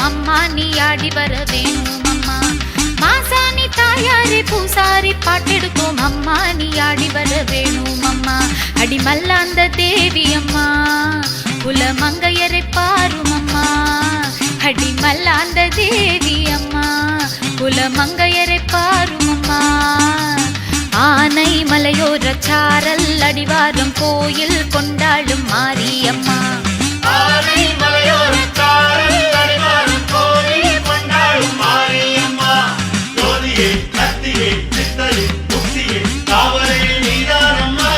அம்மா நீ ஆடி வர வேணும் அம்மா. மாசாணி தாயாரே பூசாரி பாட்டெடுத்தோம் அம்மா நீ ஆடி வர வேணும் அம்மா. அடி மல்லாந்த தேவி அம்மா குலமங்கையரை பாரும் அம்மா. அடி மல்லாந்த தேவி அம்மா குலமங்கையரை பாரும் அம்மா. ஆனை மலையோர சாரல் அடிவாரம் கோயில் கொண்டாடும் மாரியம்மா. ஆனை மலையோர சாரல் அடிவாரம் கோயில் கொண்டாடும் மாரியம்மா. ஜோதியே சக்தியே சித்தரே முக்தியே காவலே நீதானம்மா.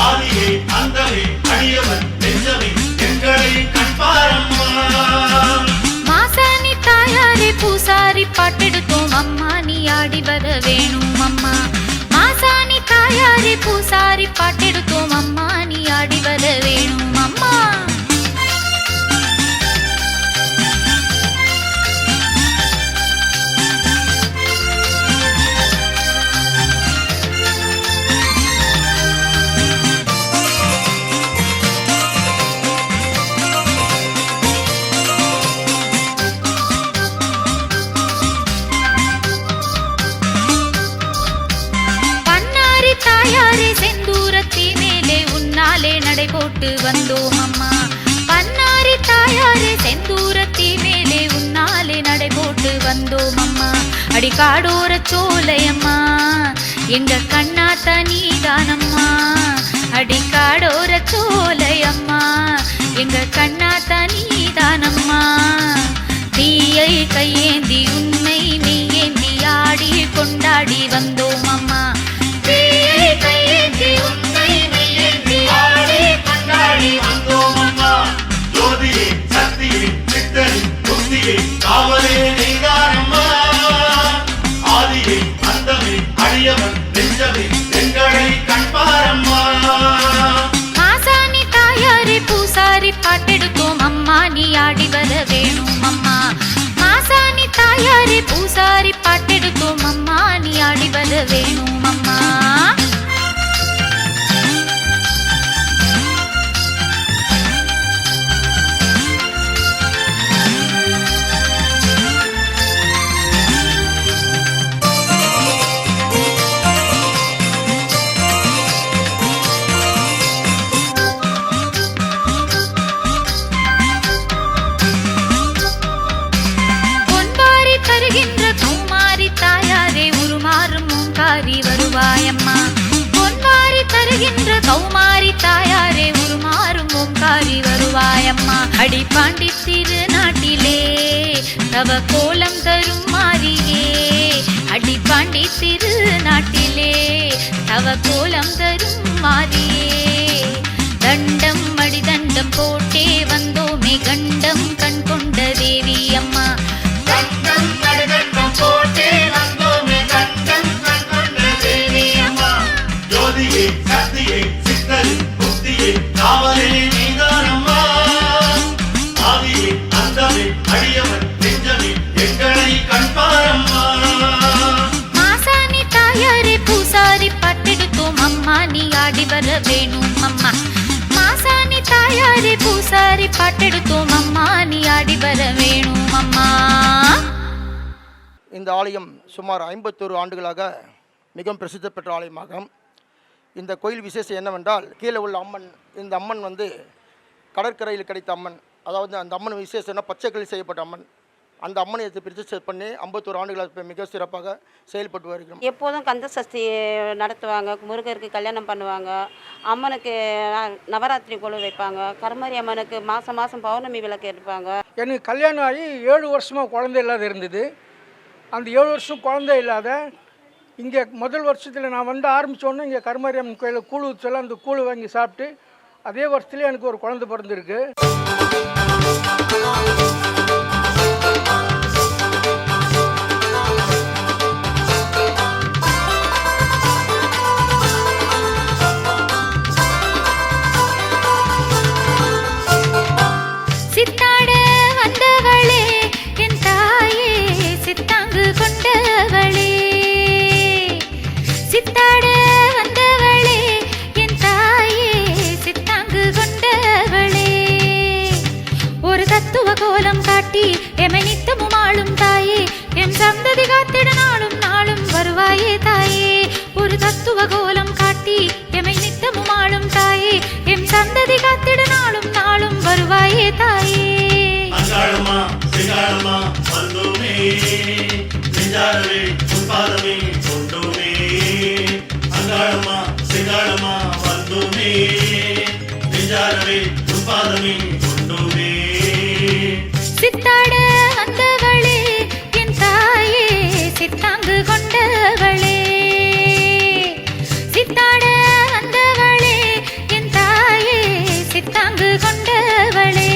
ஆதியே அந்தமே அடியவன் நெஞ்சமே எங்களை கண்பாரம்மா. மாசாணி தாயாரே பூசாரி பாட்டெடுத்தோம் அம்மா நீ ஆடி வர வேணும் அம்மா. மாசாணி தாயாரே பூசாரி பாட்டெடுத்தோம் அம்மா நீ ஆடி வர வேணும் அம்மா. தாயாரே செந்தூரத்தி மேலே உன்னாலே நடை போட்டு வந்தோம் அம்மா. பன்னாரி தாயாரே செந்தூரத்தி மேலே உன்னாலே நடை போட்டு வந்தோம் அம்மா. அடிக்காடோர சோலையம்மா எங்க கண்ணா தனிதானம்மா. அடிக்காடோர சோலையம்மா எங்க கண்ணா தனிதானம்மா. தீயை கையேந்தி உண்மை மெய்யேந்தி ஆடி கொண்டாடி வந்தோம் அம்மா. கையேந்தி உன்னை மெய்யேந்தி ஆடி கொண்டாடி வந்தோம் அம்மா. ஜோதியே சக்தியே சித்தரே முக்தியே காவலே நீதானம்மா. ஆதியே அந்தமே அடியவன் நெஞ்சமே எங்களை கண்பாரம்மா. மாசாணி தாயாரே பூசாரி பாட்டெடுத்தோம் அம்மா நீ ஆடி வர வேணும் அம்மா. மாசாணி தாயாரே பூசாரி பாட்டெடுத்தோம் அம்மா நீ ஆடி வர வேணும் அம்மா. வருவாயம்மா பொன்வாரி தருகின்ற கௌமாரி தாயாரே உருமாறும் ஓங்காரி வருவாயம்மா. அடி பாண்டி திருநாட்டிலே தவ கோலம் தரும் மாரியே. அடி பாண்டி திருநாட்டிலே தவ கோலம் தரும் மாரியே. தண்டம் அடி தண்டம் போட்டே வந்தோமே கண்டம் கண் கொண்ட தேவி அம்மா. தண்டம் அடிதண்டம் போட்டே வந்தோமே கண்டம் கண் கொண்ட தேவி அம்மா. ஜோதியே சக்தியே சித்தரே முக்தியே காவலே நீதானம்மா. ஆதியே அந்தமே அடியவன் நெஞ்சமே எங்களை கண்பாரம்மா. மாசாணி தாயாரே பூசாரி பாட்டெடுத்தோம் அம்மா நீ ஆடி வர வேணும் அம்மா. மாசாணி தாயாரே பூசாரி பாட்டெடுத்தோம் அம்மா நீ ஆடி வர வேணும் அம்மா. இந்த ஆலயம் சுமார் 51 ஆண்டுகளாக மிகவும் பிரசித்தி பெற்ற ஆலயமாகும். இந்த கோயில் விசேஷம் என்னவென்றால் கீழே உள்ள அம்மன், இந்த அம்மன் கடற்கரையில் கிடைத்த அம்மன். அதாவது அந்த அம்மன் விசேஷம்னா பச்சைக்கல் செய்யப்பட்ட அம்மன். அந்த அம்மனை பிரதிஷ்டை பண்ணி 51 ஆண்டுகளாக மிக சிறப்பாக செயல்பட்டு வருகிறோம். எப்போதும் கந்த சஷ்டி நடத்துவாங்க, முருகருக்கு கல்யாணம் பண்ணுவாங்க, அம்மனுக்கு நவராத்திரி கொலு வைப்பாங்க, கருமாரி அம்மனுக்கு மாதம் மாதம் பௌர்ணமி விளக்கு எடுப்பாங்க. எனக்கு கல்யாணம் ஆகி 7 வருஷமாக குழந்தை இல்லாத இருந்தது. அந்த 7 வருஷம் குழந்தை இல்லாத இங்கே முதல் வருஷத்தில் நான் ஆரம்பித்தோன்னே இங்கே கருமாரி அம்மன் கோயிலில் கூழ் ஊற்றலாம். அந்த கூழ் வாங்கி சாப்பிட்டு அதே வருஷத்துலேயே எனக்கு ஒரு குழந்தை பிறந்திருக்கு. சித்தாட வந்தவளே என் தாயே சித்தாங்கு கொண்டவளே. சித்தாட வந்தவளே என் தாயே சித்தாங்கு கொண்டவளே. ஒரு தத்துவ கோலம் காட்டி எமை நித்தமும் ஆளும் தாயே, எம் சந்ததி காத்திட நாளும் நாளும் வருவாயே தாயே. ஒரு தத்துவ கோலம் காட்டி எமை நித்தமும் ஆளும் தாயே, எம் சந்ததி காத்திட நாளும் நாளும் வருவாயே தாயே. அங்காளம்மா சிங்காளம்மா வந்தோமே, நெஞ்சாரவே உன்பாதமே கொண்டோமே. அங்காளம்மா சிங்காளம்மா வந்தோமே, நெஞ்சாரவே உன்பாதமே கொண்டோமே. சித்தாட வந்தவளே என் தாயே, சித்தாங்கு கொண்டவளே. சித்தாட வந்தவளே என் தாயே, சித்தாங்கு கொண்டவளே.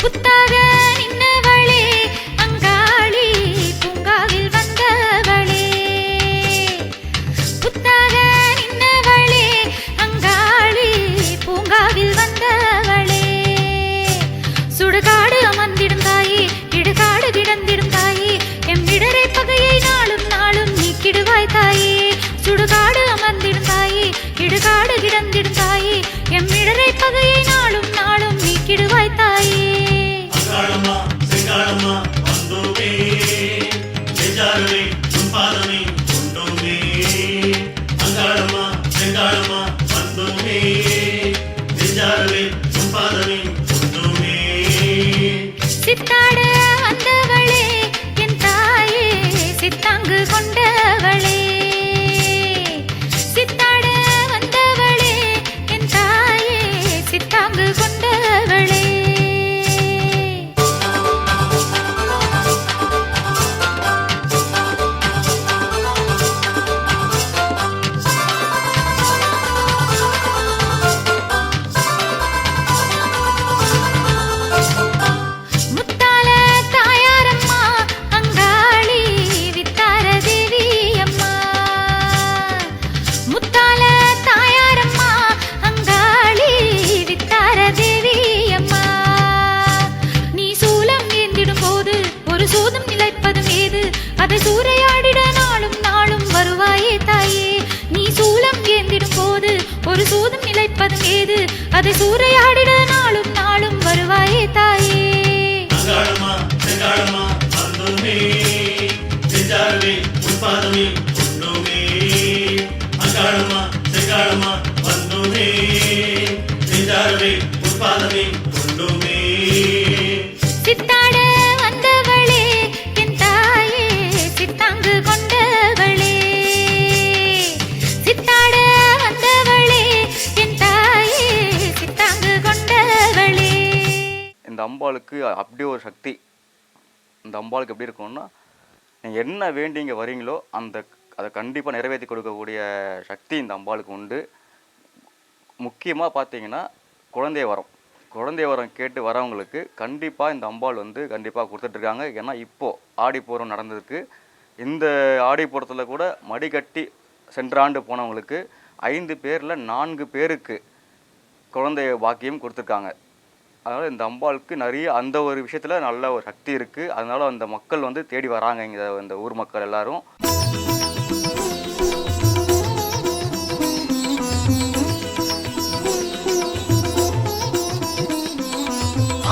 புத்தாக நின்னவளே அங்காளி பூங்காவில் வந்தவளே. புத்தாக நின்னவளே அங்காளி பூங்காவில் வந்தவளே. சுடுகாடு அமர்ந்திடும் தாயே, இடுகாடு கிடந்திடும் தாயே, எம் இடரை பகையை நாளும் நாளும் நீக்கிடுவாய் தாயே. சுடுகாடு அமர்ந்திடும் தாயே, இடுகாடு கிடந்திடும் தாயே, எம் இடரை பகையை நாளும் நாளும் நீக்கிடுவாய் தாயே. அங்காளம்மா சிங்காளம்மா வந்தோமே, நெஞ்சாரவே உன்பாதமே கொண்டோமே. அங்காளம்மா சிங்காளம்மா வந்தோமே, நெஞ்சாரவே உன்பாதமே கொண்டோமே. சித்தாட வந்தவளே என் தாயே, சித்தாங்கு கொண்டவளே. சித்தாட வந்தவளே என் தாயே, சித்தாங்கு கொண்டவளே. முத்தால தாயாரம்மா அங்காளி வித்தார தேவி அம்மா. முத்தால தாயாரம்மா அங்காளி வித்தார தேவி அம்மா. நீ சூலம் ஏந்திடும் போது ஒரு சூதம் நிலைப்பதும் ஏது, அதை சூறையாடிட நாளும் நாளும் வருவாயே தாயே. நீ சூலம் ஏந்திடும் போது ஒரு சூதம் நிலைப்பதும் ஏது, அதை சூறையாடிட நாளும் நாளும் வருவாயே தாயே. அங்காளம்மா சிங்காளம்மா வந்தோமே, நெஞ்சாரவே உன்பாதமே கொண்டோமே. அங்காளம்மா சிங்காளம்மா வந்தோமே, நெஞ்சாரவே உன்பாதமே கொண்டோமே. சித்தாட வந்தவளே என் தாயே, சித்தாங்கு கொண்டவளே. சித்தாட வந்தவளே என் தாயே, சித்தாங்கு கொண்டவளே. இந்த அம்பாளுக்கு அப்படி ஒரு சக்தி. இந்த அம்பாளுக்கு எப்படி இருக்கும்னா, நீங்கள் என்ன வேண்டி இங்கே வரீங்களோ அதை கண்டிப்பாக நிறைவேற்றி கொடுக்கக்கூடிய சக்தி இந்த அம்பாளுக்கு உண்டு. முக்கியமாக பார்த்தீங்கன்னா குழந்தை வரம் கேட்டு வரவங்களுக்கு கண்டிப்பாக இந்த அம்பாள் கண்டிப்பாக கொடுத்துட்ருக்காங்க. ஏன்னா இப்போது ஆடிப்பூரம் நடந்ததுக்கு, இந்த ஆடிப்பூரத்தில் கூட மடிக்கட்டி சென்ற ஆண்டு போனவங்களுக்கு 5 பேரில் 4 பேருக்கு குழந்தை பாக்கியம் கொடுத்துருக்காங்க. அதனால் இந்த அம்பாளுக்கு நிறைய அந்த ஒரு விஷயத்தில் நல்ல ஒரு சக்தி இருக்குது. அதனால் அந்த மக்கள் தேடி வராங்க இங்கே, இந்த ஊர் மக்கள் எல்லாரும்.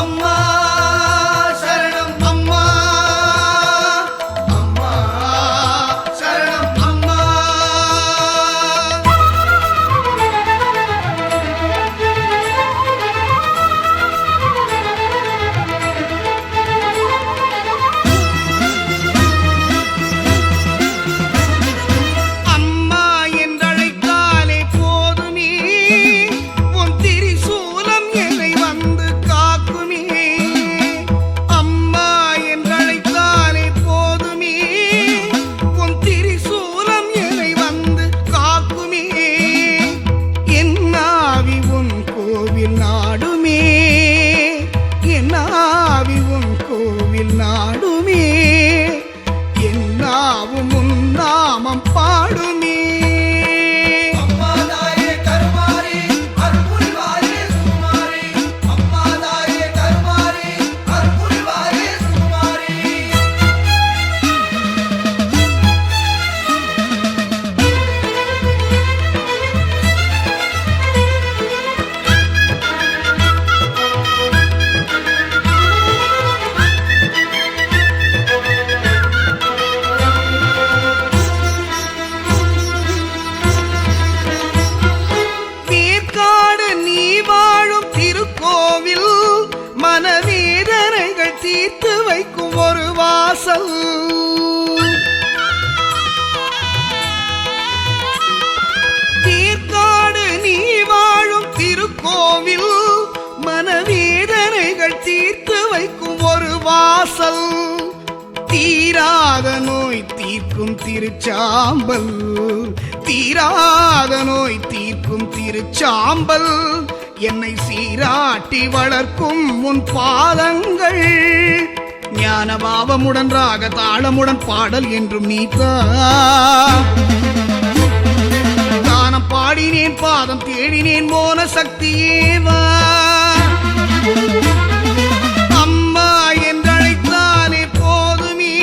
அம்மா சரணம் அம்மா, அம்மா சரணம் அம்மா. அம்மா என்றழைத்தாலே போதுமே, உன் திரிசூலம் என்னை வந்து காக்குமே. அம்மா என்றழைத்தாலே போதுமே, உன் திரிசூலம் என்னை வந்து காக்குமே. என் ஆவி உன் கோவில் நாடுமே, என் ஆவி உன் கோவில் நாடுமே, என் நாவும் உன் நாமம் பாடுமே. அம்மா தாயே கருமாரி அருள்புரிவாயே சுகுமாரி, அம்மா தாயே கருமாரி வாசல். தீர்க்காடு நீ வாழும் திருக்கோவில், மனவேதனைகள் தீர்த்து வைக்கும் ஒரு வாசல். தீராத நோய் தீர்க்கும் திருச்சாம்பல், தீராத நோய் தீர்க்கும் திருச்சாம்பல். என்னை சீராட்டி வளர்க்கும் உன் பாதங்கள், ஞான பாவமுடன் ராக தாளமுடன் பாடல் என்றும் நீத்தா. தானம் பாடினேன் பாதம் தேடினேன் மோன சக்தியேவா. அம்மா என்றழைத்தாலே போதுமே,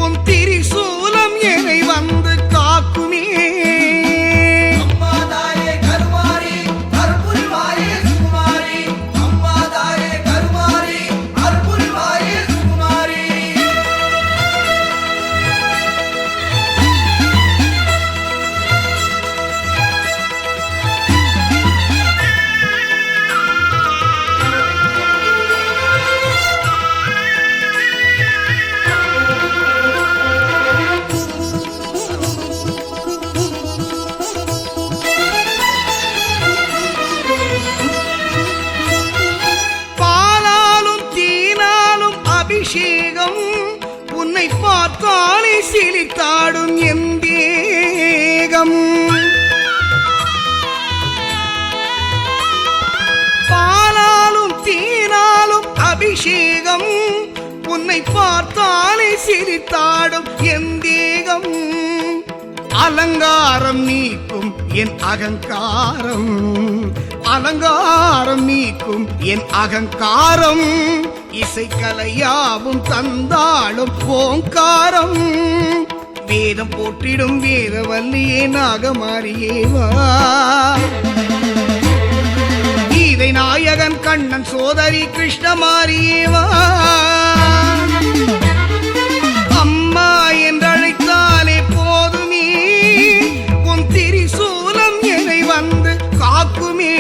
உன் திரிசூலம் என்னை வந்து காக்குமே. அபிஷேகம் உன்னை பார்த்தாலே சிலித்தாடும் என் தேகம். பாலாலும் தேனாலும் அபிஷேகம் உன்னை பார்த்தாலே சிலித்தாடும் என் தேகம். அலங்காரம் நீக்கும் என் அகங்காரம், அலங்காரம் நீக்கும் என் அகங்காரம். இசைக்கலையாவும் தந்தாளும் ஓங்காரம். வேதம் போற்றிடும் வேதவல்லியே நாகமாரியேவா. கீதை நாயகன் கண்ணன் சோதரி கிருஷ்ணமாரியேவா. அம்மா என்றழைத்தாலே போதுமே, உன் திரிசூலம் என்னை வந்து காக்குமே.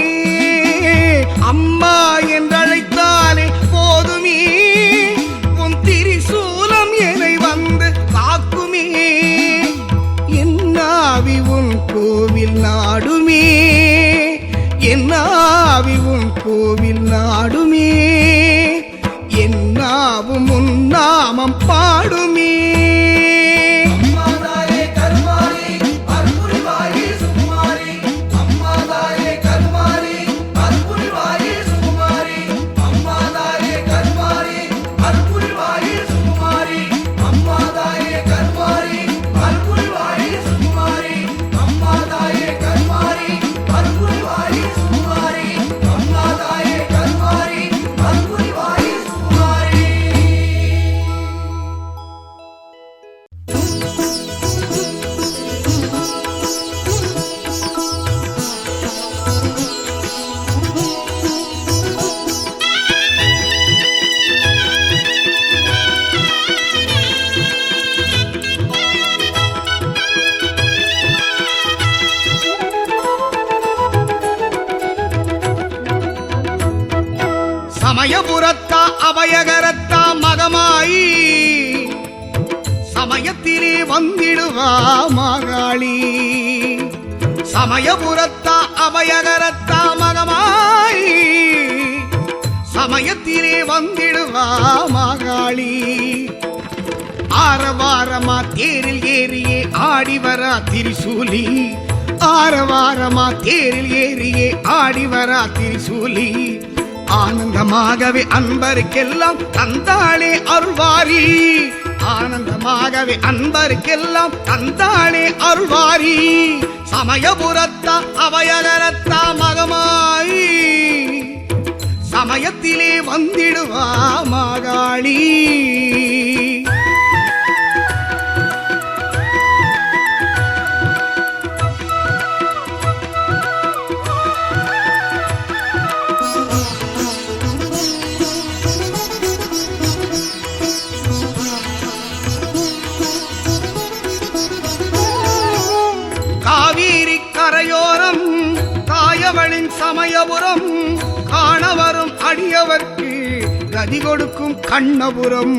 அம்மா என்றழைத்தாலே போதுமே, உன் திரிசூலம் என்னை வந்து காக்குமே. என்னாவி உன் கோவில் நாடுமே, என்னாவி உன் கோவில் நாடுமே. என்னாவும் உன் நாமம் பாடுமே. சமயபுரத்தா அபயகரத்தா மகமாயி, சமயத்திலே வந்திடுவா மாகாளி. சமயபுரத்தா அபயகரத்தா மகமாயி, சமயத்திலே வந்திடுவா மாகாளி. ஆரவாரமா தேரில் ஏறியே ஆடிவரா திரிசூலி, ஆரவாரமா தேரில் ஏறியே ஆடிவரா திரிசூலி. ஆனந்தமாகவே அன்பருக்கெல்லாம் தந்தாளே அருள்வாரி, ஆனந்தமாகவே அன்பருக்கெல்லாம் தந்தாளே அருள்வாரி. சமயபுரத்தா அபயகரத்தா மகமாயி, சமயத்திலே வந்திடுவா மாகாளி. காவேரி கரையோரம் தாயவளின் சமயபுரம், காணவரும் அடியவர்க்கு கதி கொடுக்கும் கண்ணபுரம்.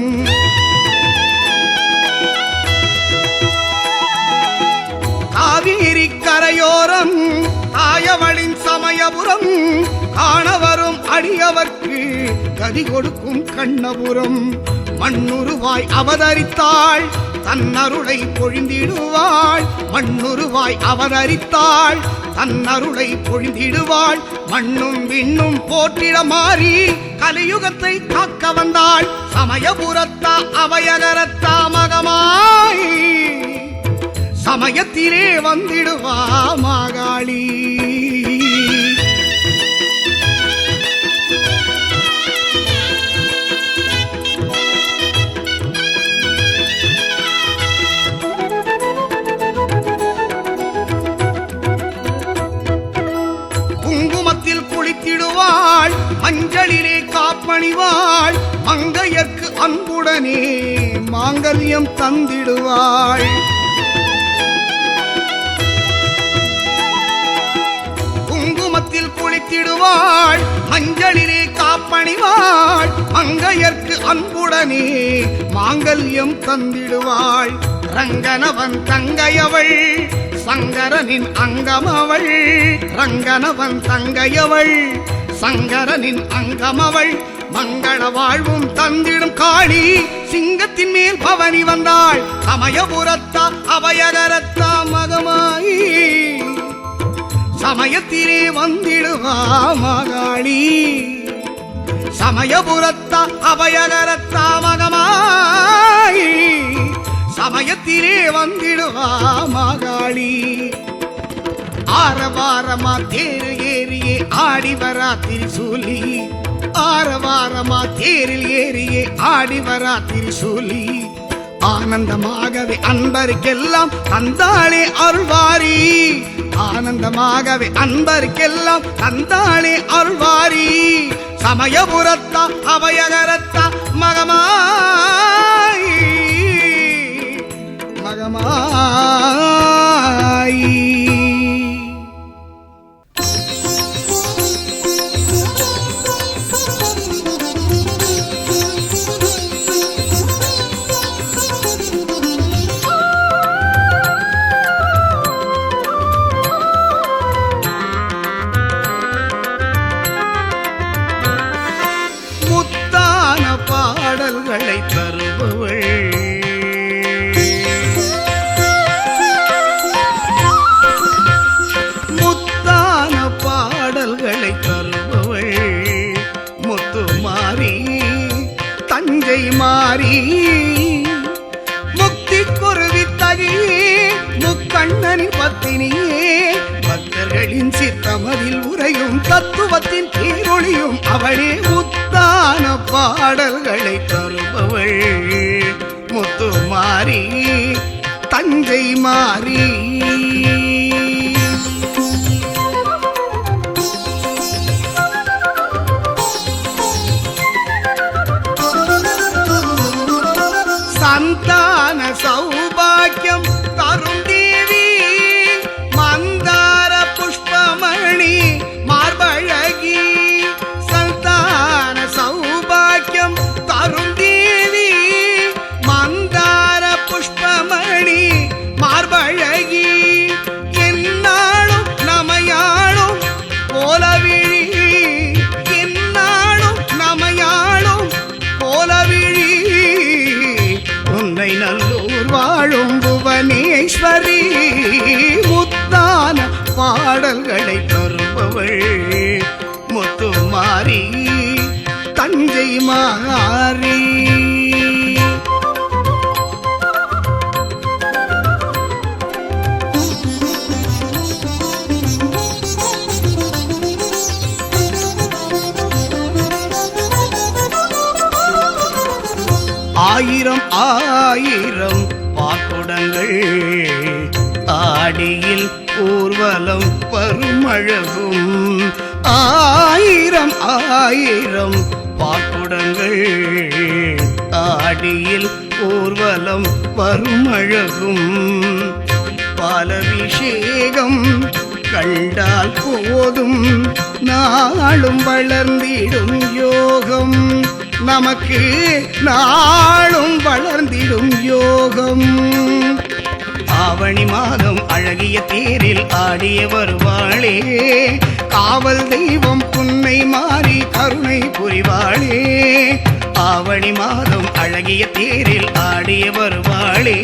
சமயபுரம் காணவரும் அடியவர்க்கு கதி கொடுக்கும் கண்ணபுரம் மண்ணுருவாய் அவதரித்தாள் தன்னருளை பொழிந்திடுவாள் மண்ணுருவாய் அவதரித்தாள் தன்னருளை பொழிந்திடுவாள் மண்ணும் விண்ணும் போற்றிட மாறி கலியுகத்தை காக்க வந்தாள் சமயபுரத்தா அபயகரத்தா மகமாய் சமயத்திலே வந்திடுவா மாகாளி குங்குமத்தில் குளித்திடுவாள் மஞ்சளிலே காப்பணிவாள் மங்கையர்க்கு அன்புடனே மாங்கல்யம் தந்திடுவாள் குங்குமத்தில் குளித்திடுவாள் மஞ்சளிலே காப்பணிவாள் மங்கையர்க்கு அன்புடனே மாங்கல்யம் தந்திடுவாள் ரங்கனவன் தங்கையவள் சங்கரனின் அங்கமவள் ரங்கனவன் தங்கையவள் சங்கரனின் அங்கமவள் மங்கள வாழ்வும் தந்திடும் காளி சிங்கத்தின் மேல் பவனி வந்தாள் சமயபுரத்தா அபயகரத்தா மகமாயி சமயத்திலே வந்திடுவா மகாளி சமயபுரத்தா அபயகரத்தா மகமாயி சமயத்திலே வந்திடுவா மகாளி ஆரவாரமா தேரு ஏறியே ஆடி வரா திரிசூலி ஆரவாரமா தேரில் ஏறியே ஆடி வரா திரிசூலி ஆனந்தமாகவே அன்பருக்கெல்லாம் தந்தாளே அருள்வாரி ஆனந்தமாகவே அன்பருக்கெல்லாம் தந்தாளே அருள்வாரி சமயபுரத்தா அபயகரத்தா மகமாய் மகமாய் முத்தான பாடல்களை தருபவள் முத்தான பாடல்களை தருபவள் முத்துமாரி தஞ்சை மாறி முக்தி குருவி தகியே முக்கண்ணனின் பத்தினியே பக்தர்களின் சித்தமதில் உரையும் தத்துவத்தின் பேரொழியும் அவளே முத்தான பாடல்களை தருபவள் முத்துமாரி தஞ்சை மாறி சந்தான சௌபாக்கியம் தரும் தேவி மந்தார புஷ்பமணி மார்பழகி சந்தான சௌபாக்கியம் தரும் தேவி மந்தார புஷ்பமணி மார்பழகி என்னாலும் நமையாளும் போலவிழி என்னாலும் நமையாளும் போலவிழி உன்னை நல்லூர் வாழும் புவனேஸ்வரி முத்தான பாடல்களை தருபவள் முத்துமாரி தஞ்சை மாறி ஆயிரம் ஆயிரம் பாக்குடங்கள் ஆடியில் ஊர்வலம் பருமழகும் ஆயிரம் ஆயிரம் பாக்குடங்கள் ஆடியில் ஊர்வலம் பருமழகும் பாலபிஷேகம் கண்டால் போதும் நாளும் வளர்ந்திடும் யோகம் நமக்கு நாளும் வளர்ந்திடும் யோகம் ஆவணி மாதம் அழகிய தேரில் ஆடிய வருவாளே, காவல் தெய்வம் புன்னை மாறி கருணை புரிவாளே. ஆவணி மாதம் அழகிய தேரில் ஆடிய வருவாளே,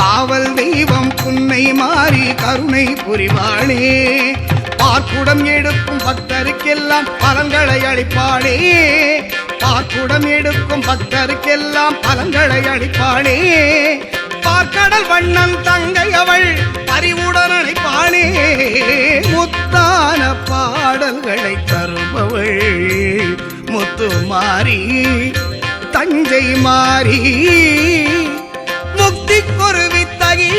காவல் தெய்வம் புன்னை மாறி கருணை புரிவாளே. பார்க்குடம் எடுக்கும் பக்தருக்கெல்லாம் பலன்களை அளிப்பாளே, பார்க்குடம் எடுக்கும் பக்தருக்கெல்லாம் பலன்களை அளிப்பாளே. பார்க்கடல் வண்ணன் தங்கை அவள் பரிவுடன் அழைப்பாளே, முத்தான பாடல்களை தருபவள் முத்துமாரி தஞ்சை மாறி. முக்தி குருவித்தகி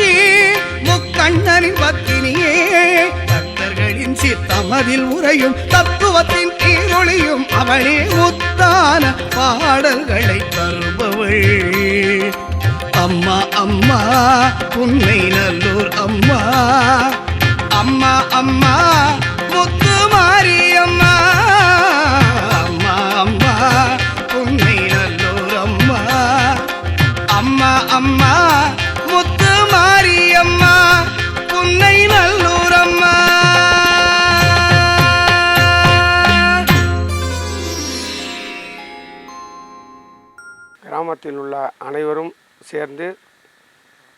முக்கண்ணனின் பத்தினியே, பக்தர்களின் சித்தமதில் உரையும் தத்துவத்தின் ஈரொளியும் அவளே, முத்தான பாடல்களை தருபவள் அம்மா அம்மா உன்னை நல்லூர் அம்மா. அம்மா அம்மா முத்துமாரி அம்மா. அம்மா அம்மா உன்னை நல்லூர் அம்மா. அம்மா அம்மா முத்துமாரி அம்மா உன்னை நல்லூர் அம்மா. கிராமத்தில் உள்ள அனைவரும் சேர்ந்து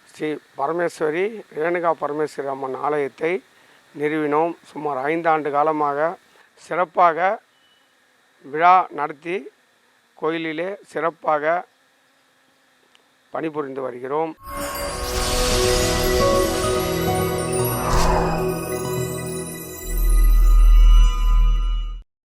ஸ்ரீ பரமேஸ்வரி ரேணுகா பரமேஸ்வரி அம்மன் ஆலயத்தை நிறுவினோம். சுமார் 5 ஆண்டு காலமாக சிறப்பாக விழா நடத்தி கோயிலிலே சிறப்பாக பணிபுரிந்து வருகிறோம்.